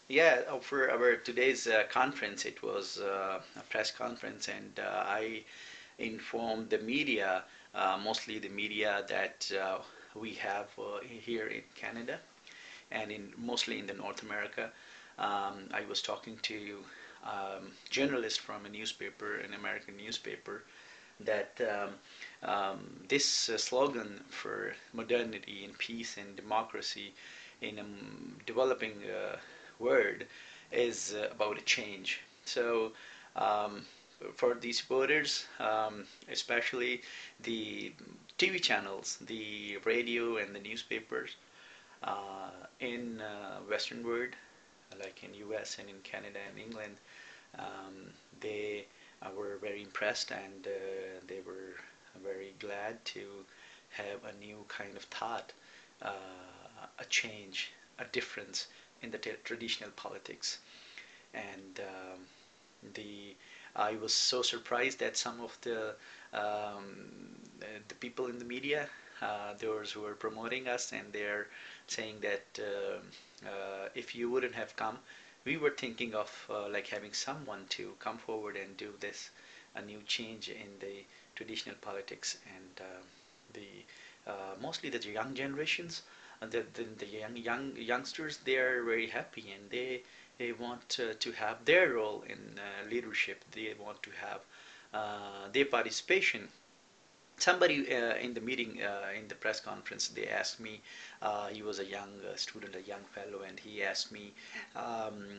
Yeah, for our today's conference, it was a press conference, and I informed the media, mostly the media that we have here in Canada and in mostly in the North America. I was talking to journalist from a newspaper, an American newspaper, that this slogan for modernity and peace and democracy in a developing world is about a change. So um, for these voters, especially the TV channels, the radio and the newspapers in Western world, like in US and in Canada and England, they were very impressed and they were very glad to have a new kind of thought, a change, a difference in the traditional politics. And the I was so surprised that some of the people in the media, those who are promoting us, and they're saying that if you wouldn't have come, we were thinking of like having someone to come forward and do this, a new change in the traditional politics and the mostly the young generations, the youngsters, they are very happy and they want to have their role in leadership. They want to have their participation. Somebody in the meeting, in the press conference, they asked me, he was a young student, a young fellow, and he asked me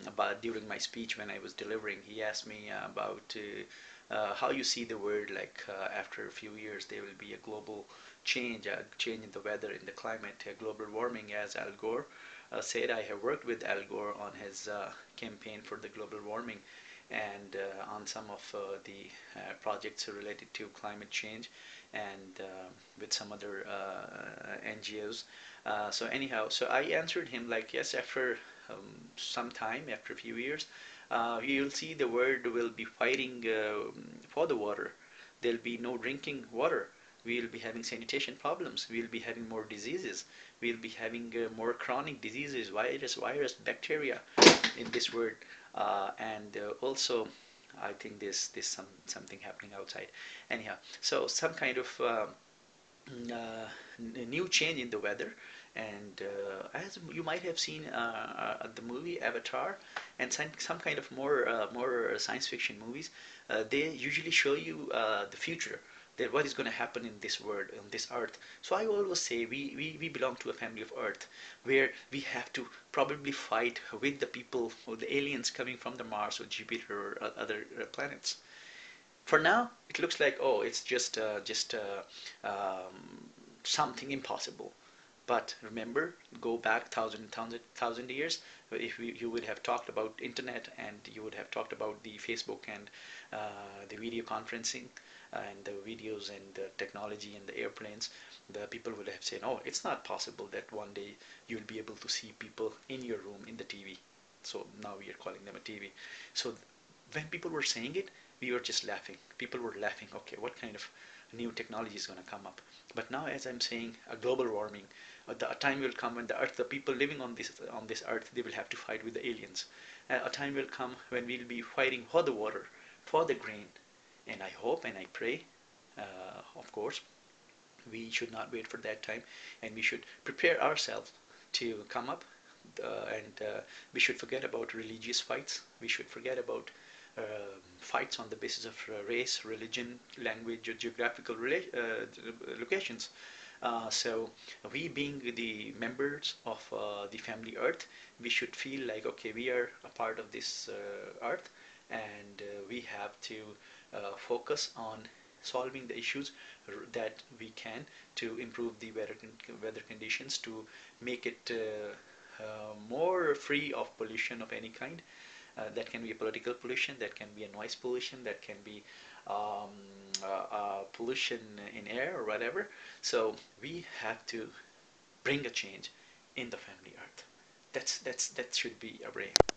about, during my speech when I was delivering, he asked me about how you see the world, like after a few years there will be a global change, a change in the weather, in the climate, global warming, as Al Gore said. I have worked with Al Gore on his campaign for the global warming and on some of the projects related to climate change and with some other NGOs. So anyhow, so I answered him like, yes, after some time, after a few years, you'll see the world will be fighting for the water. There'll be no drinking water. We'll be having sanitation problems. We'll be having more diseases. We'll be having more chronic diseases, virus, bacteria in this world. And also, I think there's something happening outside. Anyhow, so some kind of new change in the weather, and as you might have seen the movie Avatar and some kind of more science fiction movies, they usually show you the future, that what is going to happen in this world, on this earth. So I always say we belong to a family of earth where we have to probably fight with the people or the aliens coming from the Mars or Jupiter or other planets. For now, it looks like, oh, it's just something impossible. But remember, go back thousand years. If you would have talked about internet and you would have talked about the Facebook and the video conferencing and the videos and the technology and the airplanes, the people would have said, "Oh, it's not possible that one day you'll be able to see people in your room in the TV." So now we are calling them a TV. So when people were saying it, we were just laughing. People were laughing. Okay, what kind of new technology is going to come up? But now, as I'm saying, a global warming, a time will come when the earth, the people living on this earth, they will have to fight with the aliens. A time will come when we'll be fighting for the water, for the grain, and I hope and I pray, of course, we should not wait for that time, and we should prepare ourselves to come up, and we should forget about religious fights. We should forget about fights on the basis of race, religion, language, or geographical locations. So we being the members of the family Earth, we should feel like, okay, we are a part of this Earth, and we have to focus on solving the issues that we can to improve the weather conditions, to make it more free of pollution of any kind. That can be a political pollution, that can be a noise pollution, that can be pollution in air or whatever. So we have to bring a change in the family Earth. That should be our aim.